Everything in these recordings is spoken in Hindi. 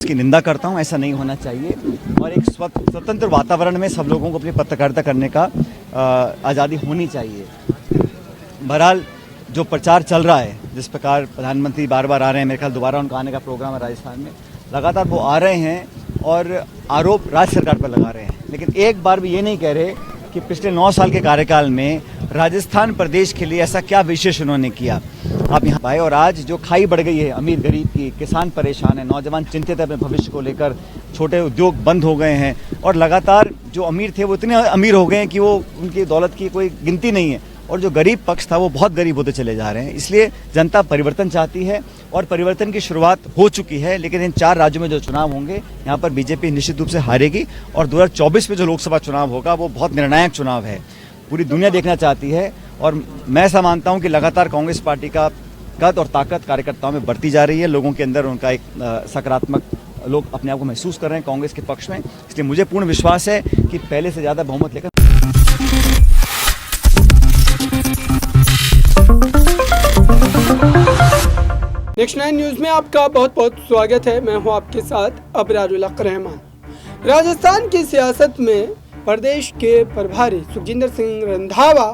की निंदा करता हूं। ऐसा नहीं होना चाहिए और एक स्वतंत्र वातावरण में सब लोगों को अपनी पत्रकारिता करने का आज़ादी होनी चाहिए। बहरहाल जो प्रचार चल रहा है, जिस प्रकार प्रधानमंत्री बार बार आ रहे हैं, मेरे ख्याल दोबारा उनका आने का प्रोग्राम है राजस्थान में, लगातार वो आ रहे हैं और आरोप राज्य सरकार पर लगा रहे हैं, लेकिन एक बार भी ये नहीं कह रहे कि पिछले 9 साल के कार्यकाल में राजस्थान प्रदेश के लिए ऐसा क्या विशेष उन्होंने किया। आप यहाँ आए और आज जो खाई बढ़ गई है अमीर गरीब की, किसान परेशान है, नौजवान चिंतित है अपने भविष्य को लेकर, छोटे उद्योग बंद हो गए हैं और लगातार जो अमीर थे वो इतने अमीर हो गए हैं कि वो उनकी दौलत की कोई गिनती नहीं है और जो गरीब पक्ष था वो बहुत गरीब होते चले जा रहे हैं। इसलिए जनता परिवर्तन चाहती है और परिवर्तन की शुरुआत हो चुकी है, लेकिन इन 4 राज्यों में जो चुनाव होंगे यहाँ पर बीजेपी निश्चित रूप से हारेगी और 2024 में जो लोकसभा चुनाव होगा वो बहुत निर्णायक चुनाव है। पूरी दुनिया देखना चाहती है और मैं ऐसा मानता हूँ कि लगातार कांग्रेस पार्टी का कद और ताकत कार्यकर्ताओं में बढ़ती जा रही है। लोगों के अंदर उनका एक सकारात्मक, लोग अपने आप को महसूस कर रहे हैं कांग्रेस के पक्ष में। इसलिए मुझे पूर्ण विश्वास है कि पहले से ज़्यादा बहुमत लेकर। नेक्स्ट 9 न्यूज में आपका बहुत बहुत स्वागत है। मैं हूं आपके साथ अबरारुल हक रहमान। राजस्थान की सियासत में प्रदेश के प्रभारी सुखजिंदर सिंह रंधावा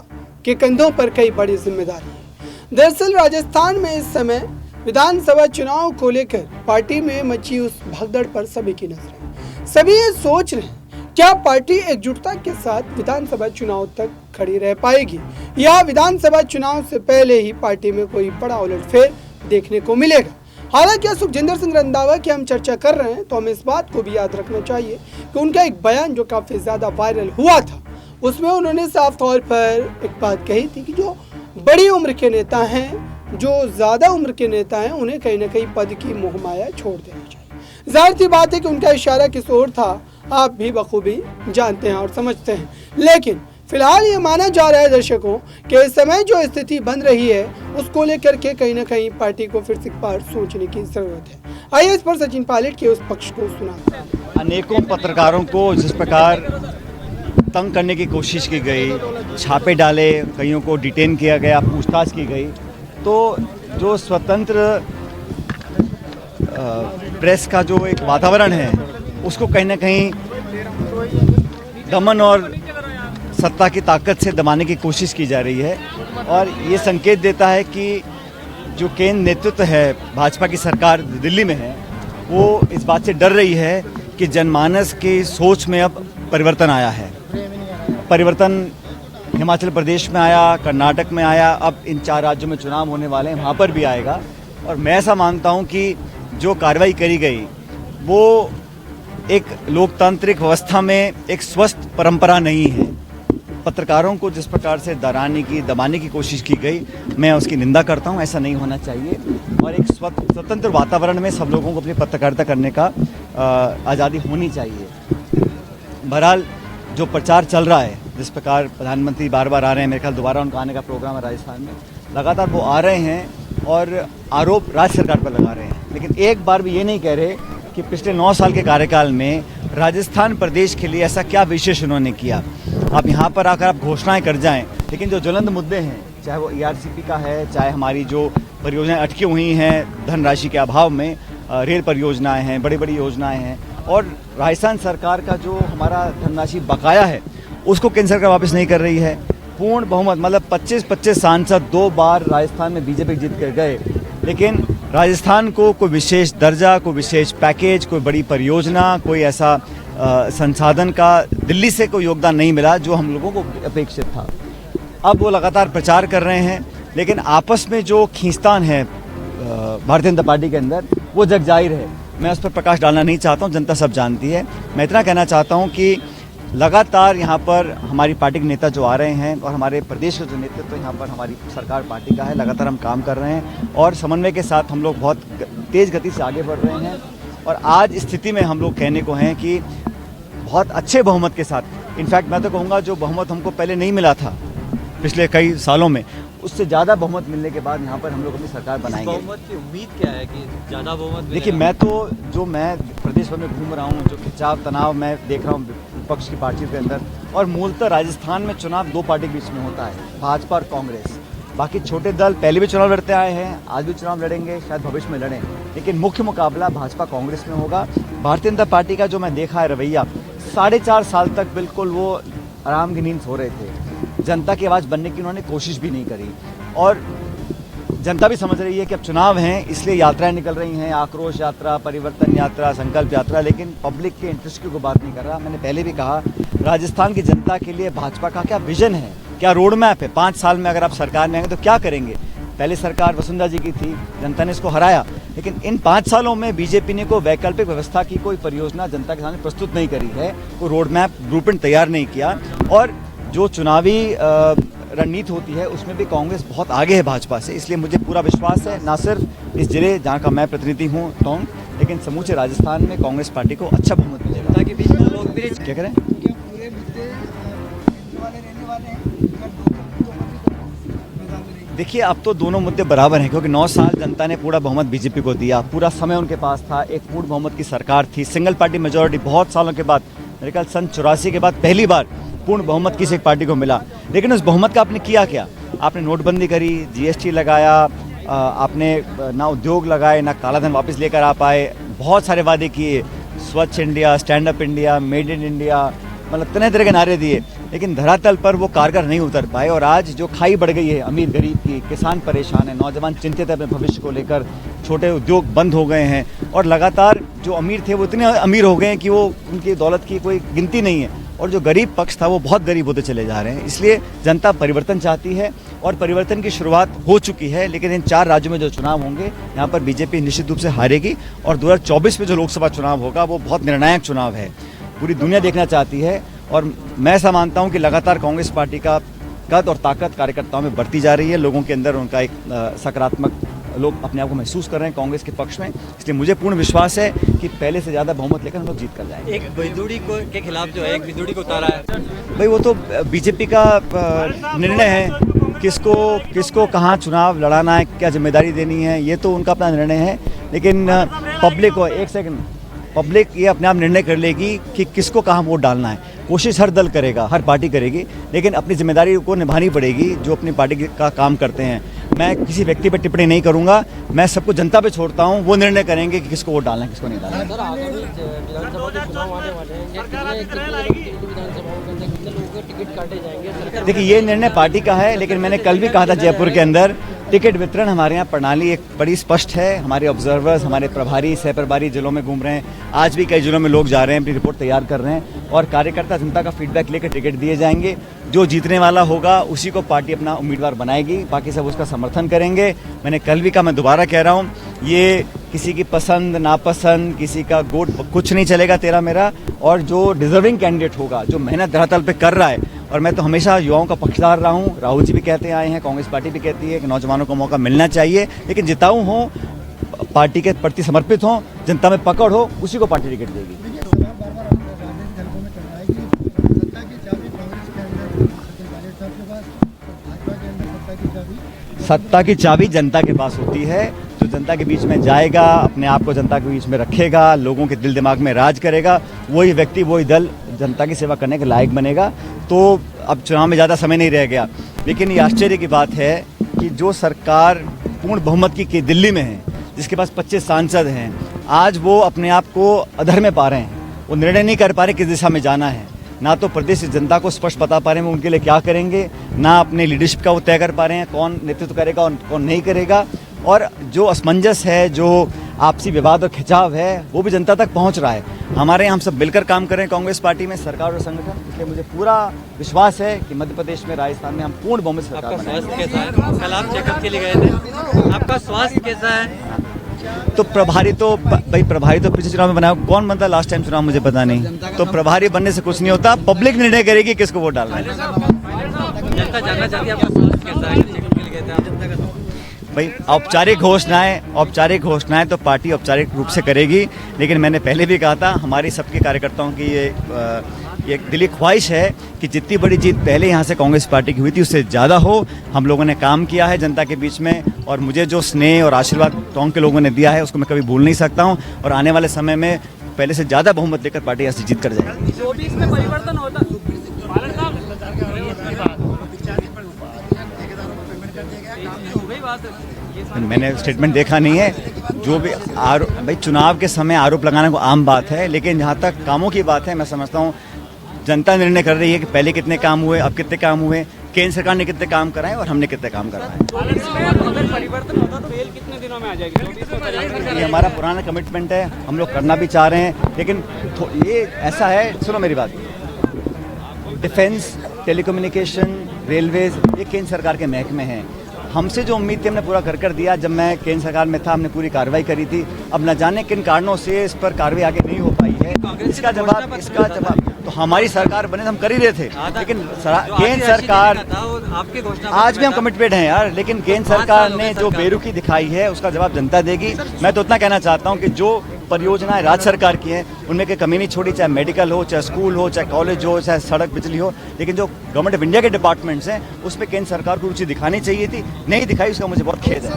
के कंधों पर कई बड़ी जिम्मेदारी है। दरअसल राजस्थान में इस समय विधानसभा चुनाव को लेकर पार्टी में मची उस भगदड़ पर सभी की नजर है। सभी ये सोच रहे हैं क्या पार्टी एकजुटता के साथ विधानसभा चुनाव तक खड़ी रह पाएगी या विधानसभा चुनाव से पहले ही पार्टी में कोई बड़ा उलटफेर देखने को मिलेगा। हालांकि सुखजिंदर सिंह रंधावा की हम चर्चा कर रहे हैं तो हमें इस बात को भी याद रखना चाहिए कि उनका एक बयान जो काफी ज्यादा वायरल हुआ था, उसमें उन्होंने साफ तौर पर एक बात कही थी कि जो बड़ी उम्र के नेता हैं, जो ज्यादा उम्र के नेता हैं, उन्हें कहीं ना कहीं पद की मोहमाया छोड़ देनी चाहिए। जाहिर सी बात है कि उनका इशारा किस ओर था आप भी बखूबी जानते हैं और समझते हैं, लेकिन फिलहाल ये माना जा रहा है दर्शकों कि इस समय जो स्थिति बन रही है उसको लेकर के कहीं ना कहीं पार्टी को फिर से एक बार सोचने की जरूरत है। आइए इस पर सचिन पायलट के उस पक्ष को सुना। अनेकों पत्रकारों को जिस प्रकार तंग करने की कोशिश की गई, छापे डाले, कईयों को डिटेन किया गया, पूछताछ की गई, तो जो स्वतंत्र प्रेस का जो एक वातावरण है उसको कहीं ना कहीं दमन और सत्ता की ताकत से दबाने की कोशिश की जा रही है और ये संकेत देता है कि जो केंद्र नेतृत्व है, भाजपा की सरकार दिल्ली में है, वो इस बात से डर रही है कि जनमानस की सोच में अब परिवर्तन आया है। परिवर्तन हिमाचल प्रदेश में आया, कर्नाटक में आया, अब इन 4 राज्यों में चुनाव होने वाले हैं, वहाँ पर भी आएगा। और मैं ऐसा मानता हूँ कि जो कार्रवाई करी गई वो एक लोकतांत्रिक व्यवस्था में एक स्वस्थ परंपरा नहीं है। पत्रकारों को जिस प्रकार से दबाने की कोशिश की गई, मैं उसकी निंदा करता हूं। ऐसा नहीं होना चाहिए और एक स्वतंत्र वातावरण में सब लोगों को अपनी पत्रकारिता करने का आज़ादी होनी चाहिए। बहरहाल जो प्रचार चल रहा है, जिस प्रकार प्रधानमंत्री बार बार आ रहे हैं, मेरे ख्याल दोबारा उनका आने का प्रोग्राम है राजस्थान में, लगातार वो आ रहे हैं और आरोप राज्य सरकार पर लगा रहे हैं, लेकिन एक बार भी ये नहीं कह रहे कि पिछले 9 साल के कार्यकाल में राजस्थान प्रदेश के लिए ऐसा क्या विशेष उन्होंने किया। आप यहाँ पर आकर आप घोषणाएं कर जाएं, लेकिन जो ज्वलंत मुद्दे हैं, चाहे वो ERCP का है, चाहे हमारी जो परियोजनाएं अटकी हुई हैं धनराशि के अभाव में, रेल परियोजनाएं हैं, बड़ी बड़ी योजनाएं हैं, और राजस्थान सरकार का जो हमारा धनराशि बकाया है उसको केंद्र सरकार वापस नहीं कर रही है। पूर्ण बहुमत मतलब 25 सांसद 2 बार राजस्थान में बीजेपी जीत कर गए, लेकिन राजस्थान को कोई विशेष दर्जा, कोई विशेष पैकेज, कोई बड़ी परियोजना, कोई ऐसा संसाधन का दिल्ली से कोई योगदान नहीं मिला जो हम लोगों को अपेक्षित था। अब वो लगातार प्रचार कर रहे हैं, लेकिन आपस में जो खींचतान है भारतीय जनता पार्टी के अंदर वो जग जाहिर है। मैं उस पर प्रकाश डालना नहीं चाहता हूँ, जनता सब जानती है। मैं इतना कहना चाहता हूँ कि लगातार यहाँ पर हमारी पार्टी के नेता जो आ रहे हैं और हमारे प्रदेश का जो नेतृत्व तो यहाँ पर हमारी सरकार पार्टी का है, लगातार हम काम कर रहे हैं और समन्वय के साथ हम लोग बहुत तेज़ गति से आगे बढ़ रहे हैं। और आज स्थिति में हम लोग कहने को हैं कि बहुत अच्छे बहुमत के साथ, इनफैक्ट मैं तो कहूँगा जो बहुमत हमको पहले नहीं मिला था पिछले कई सालों में, उससे ज़्यादा बहुमत मिलने के बाद यहाँ पर हम लोग अपनी सरकार बनाएंगे। बहुमत की उम्मीद क्या है कि ज़्यादा बहुमत? देखिए, मैं प्रदेश भर में घूम रहा हूँ, जो खिंचाव तनाव मैं देख रहा हूँ विपक्ष की पार्टियों के अंदर, और मूलतः राजस्थान में चुनाव 2 पार्टी के बीच में होता है, भाजपा और कांग्रेस। बाकी छोटे दल पहले भी चुनाव लड़ते आए हैं, आज भी चुनाव लड़ेंगे, शायद भविष्य में लड़ें, लेकिन मुख्य मुकाबला भाजपा कांग्रेस में होगा। भारतीय जनता पार्टी का जो मैं देखा है रवैया, 4.5 साल तक बिल्कुल वो आराम की नींद सो रहे थे, जनता की आवाज़ बनने की उन्होंने कोशिश भी नहीं करी। और जनता भी समझ रही है कि अब चुनाव हैं, इसलिए यात्राएं निकल रही हैं, आक्रोश यात्रा, परिवर्तन यात्रा, संकल्प यात्रा, लेकिन पब्लिक के इंटरेस्ट की कोई बात नहीं कर रहा। मैंने पहले भी कहा, राजस्थान की जनता के लिए भाजपा का क्या विजन है, क्या रोड मैप है। 5 साल में अगर आप सरकार में आएंगे तो क्या करेंगे। पहले सरकार वसुंधरा जी की थी, जनता ने इसको हराया, लेकिन इन 5 सालों में बीजेपी ने कोई वैकल्पिक व्यवस्था की कोई परियोजना जनता के सामने प्रस्तुत नहीं करी है, कोई रोड मैप ब्लूप्रिंट तैयार नहीं किया। और जो चुनावी रणनीति होती है उसमें भी कांग्रेस बहुत आगे है भाजपा से, इसलिए मुझे पूरा विश्वास है, ना सिर्फ इस जिले जहाँ का मैं प्रतिनिधि हूँ टोंक, लेकिन समूचे राजस्थान में कांग्रेस पार्टी को अच्छा बहुमत मिलेगा। जनता के बीच में लोग भी क्या करें, देखिए अब तो दोनों मुद्दे बराबर हैं, क्योंकि 9 साल जनता ने पूरा बहुमत बीजेपी को दिया, पूरा समय उनके पास था, एक पूर्ण बहुमत की सरकार थी, सिंगल पार्टी मेजॉरिटी बहुत सालों के बाद, मेरे ख्याल सन 84 के बाद पहली बार पूर्ण बहुमत किसी एक पार्टी को मिला। लेकिन उस बहुमत का आपने किया क्या, आपने नोटबंदी करी, जीएसटी लगाया, आपने ना उद्योग लगाए, ना काला धन वापस लेकर आ पाए, बहुत सारे वादे किए, स्वच्छ India, stand up India, made in India, मतलब तरह तरह के नारे दिए, लेकिन धरातल पर वो कारगर नहीं उतर पाए। और आज जो खाई बढ़ गई है अमीर गरीब की, किसान परेशान है, नौजवान चिंतित है अपने भविष्य को लेकर, छोटे उद्योग बंद हो गए हैं, और लगातार जो अमीर थे वो इतने अमीर हो गए हैं कि वो उनकी दौलत की कोई गिनती नहीं है, और जो गरीब पक्ष था वो बहुत गरीब होते चले जा रहे हैं। इसलिए जनता परिवर्तन चाहती है, और परिवर्तन की शुरुआत हो चुकी है, लेकिन इन 4 राज्यों में जो चुनाव होंगे यहाँ पर बीजेपी निश्चित रूप से हारेगी। और 2024 में जो लोकसभा चुनाव होगा वो बहुत निर्णायक चुनाव है, पूरी दुनिया देखना चाहती है। और मैं ऐसा मानता हूँ कि लगातार कांग्रेस पार्टी का कद और ताकत कार्यकर्ताओं में बढ़ती जा रही है, लोगों के अंदर उनका एक सकारात्मक, लोग अपने आप को महसूस कर रहे हैं कांग्रेस के पक्ष में। इसलिए मुझे पूर्ण विश्वास है कि पहले से ज़्यादा बहुमत लेकर हम लोग जीत कर जाएंगे। एक विदुड़ी को के खिलाफ जो है, एक विदुड़ी को उतारा है भाई, वो तो बीजेपी का निर्णय है, किसको कहाँ चुनाव लड़ाना है, क्या जिम्मेदारी देनी है, ये तो उनका अपना निर्णय है। लेकिन पब्लिक को, एक सेकंड, पब्लिक ये अपने आप निर्णय कर लेगी कि किसको कहाँ वोट डालना है। कोशिश हर दल करेगा, हर पार्टी करेगी, लेकिन अपनी जिम्मेदारी को निभानी पड़ेगी जो अपनी पार्टी का काम करते हैं। मैं किसी व्यक्ति पर टिप्पणी नहीं करूंगा, मैं सबको जनता पे छोड़ता हूं, वो निर्णय करेंगे कि किसको वोट डालना है, किसको नहीं डालना है। देखिए, ये निर्णय पार्टी का है, लेकिन मैंने कल भी कहा था जयपुर के अंदर, टिकट वितरण हमारे यहाँ प्रणाली एक बड़ी स्पष्ट है। हमारे ऑब्जर्वर्स, हमारे प्रभारी, सह प्रभारी जिलों में घूम रहे हैं, आज भी कई जिलों में लोग जा रहे हैं, अपनी रिपोर्ट तैयार कर रहे हैं, और कार्यकर्ता जनता का फीडबैक लेकर टिकट दिए जाएंगे। जो जीतने वाला होगा उसी को पार्टी अपना उम्मीदवार बनाएगी, बाकी सब उसका समर्थन करेंगे। मैंने कल भी कहा, मैं दोबारा कह रहा हूँ, ये किसी की पसंद नापसंद, किसी का गोट कुछ नहीं चलेगा तेरा मेरा। और जो डिजर्विंग कैंडिडेट होगा, जो मेहनत धरातल पे कर रहा है, और मैं तो हमेशा युवाओं का पक्षधर रहा हूँ, राहुल जी भी कहते आए हैं, कांग्रेस पार्टी भी कहती है कि नौजवानों को मौका मिलना चाहिए, लेकिन जिताऊ हो, पार्टी के प्रति समर्पित हो, जनता में पकड़ हो, उसी को पार्टी टिकट देगी। सत्ता की चाबी जनता के पास होती है, जो जनता के बीच में जाएगा, अपने आप को जनता के बीच में रखेगा, लोगों के दिल दिमाग में राज करेगा, वही व्यक्ति, वही दल जनता की सेवा करने के लायक बनेगा। तो अब चुनाव में ज़्यादा समय नहीं रह गया, लेकिन ये आश्चर्य की बात है कि जो सरकार पूर्ण बहुमत की दिल्ली में है, जिसके पास 25 सांसद हैं, आज वो अपने आप को अधर में पा रहे हैं, वो निर्णय नहीं कर पा रहे किस दिशा में जाना है, ना तो प्रदेश की जनता को स्पष्ट बता पा रहे हैं वो उनके लिए क्या करेंगे, ना अपने लीडरशिप का वो तय कर पा रहे हैं कौन नेतृत्व करेगा और कौन नहीं करेगा। और जो असमंजस है, जो आपसी विवाद और खिंचाव है, वो भी जनता तक पहुंच रहा है। हमारे यहाँ हम सब मिलकर काम कर रहे हैं कांग्रेस पार्टी में, सरकार और संगठन, इसलिए मुझे पूरा विश्वास है कि मध्य प्रदेश में, राजस्थान में हम पूर्ण बहुमत सरकार आपका बनाएंगे। स्वास्थ्य कैसा है? कल आप चेकअप के लिए गए थे, आपका स्वास्थ्य कैसा है? तो प्रभारी तो पिछले चुनाव में बनाया, कौन बनता लास्ट टाइम चुनाव मुझे पता नहीं, तो प्रभारी बनने से कुछ नहीं होता, पब्लिक निर्णय करेगी किसको वोट डालना है। जनता जानना चाहती है आपका स्वास्थ्य कैसा है, चेकअप के लिए गए थे आप? भाई औपचारिक घोषणाएं तो पार्टी औपचारिक रूप से करेगी, लेकिन मैंने पहले भी कहा था, हमारी सबके कार्यकर्ताओं की ये दिली ख्वाहिश है कि जितनी बड़ी जीत पहले यहाँ से कांग्रेस पार्टी की हुई थी उससे ज़्यादा हो। हम लोगों ने काम किया है जनता के बीच में, और मुझे जो स्नेह और आशीर्वाद टोंक के लोगों ने दिया है उसको मैं कभी भूल नहीं सकता हूँ, और आने वाले समय में पहले से ज़्यादा बहुमत लेकर पार्टी यहाँ से जीत कर जाएगी। 24 में परिवर्तन होता वही बात है। मैंने स्टेटमेंट देखा नहीं है। जो भी भाई चुनाव के समय आरोप लगाना को आम बात है, लेकिन जहाँ तक कामों की बात है, मैं समझता हूँ जनता निर्णय कर रही है कि पहले कितने काम हुए, अब कितने काम हुए, केंद्र सरकार ने कितने काम कराए और हमने कितने काम कराए। अगर परिवर्तन होता तो रेल कितने दिनों में आ जाएगी? ये हमारा पुराना कमिटमेंट है, हम लोग करना भी चाह रहे हैं, लेकिन ये ऐसा है, सुनो मेरी बात, डिफेंस, टेलीकम्युनिकेशन, रेलवेज, ये केंद्र सरकार के महकमे हैं। हमसे जो उम्मीद थी हमने पूरा कर दिया। जब मैं केंद्र सरकार में था हमने पूरी कार्रवाई करी थी। अब न जाने किन कारणों से इस पर कार्रवाई आगे नहीं हो पाई है। इसका जवाब तो हमारी सरकार बने तो हम कर ही रहे थे, लेकिन केंद्र सरकार, आज भी हम कमिटमेंट हैं यार, लेकिन केंद्र सरकार ने जो बेरुखी दिखाई है उसका जवाब जनता देगी। मैं तो उतना कहना चाहता हूँ कि जो परियोजनाएं राज्य सरकार की हैं उनमें कोई कमी नहीं छोड़ी, चाहे मेडिकल हो, चाहे स्कूल हो, चाहे कॉलेज हो, चाहे सड़क बिजली हो, लेकिन जो गवर्नमेंट ऑफ इंडिया के डिपार्टमेंट्स हैं उस पर केंद्र सरकार को रुचि दिखानी चाहिए थी, नहीं दिखाई, उसका मुझे बहुत खेद है।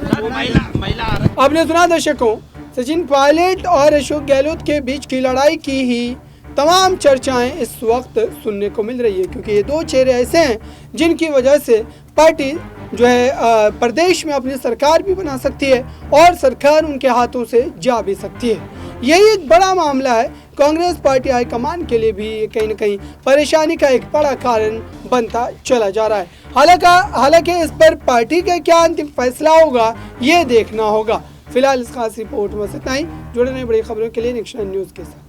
आपने सुना दर्शकों, सचिन पायलट और अशोक गहलोत के बीच की लड़ाई की ही तमाम चर्चाएं इस वक्त सुनने को मिल रही है, क्योंकि ये दो चेहरे ऐसे हैं जिनकी वजह से पार्टी जो है प्रदेश में अपनी सरकार भी बना सकती है और सरकार उनके हाथों से जा भी सकती है। यही एक बड़ा मामला है। कांग्रेस पार्टी हाईकमान के लिए भी कहीं न कहीं परेशानी का एक बड़ा कारण बनता चला जा रहा है। हालांकि इस पर पार्टी का क्या अंतिम फैसला होगा ये देखना होगा। फिलहाल इस खास रिपोर्ट में इतना ही। जुड़े रहे बड़ी खबरों के लिए नेक्स्ट न्यूज़ के साथ।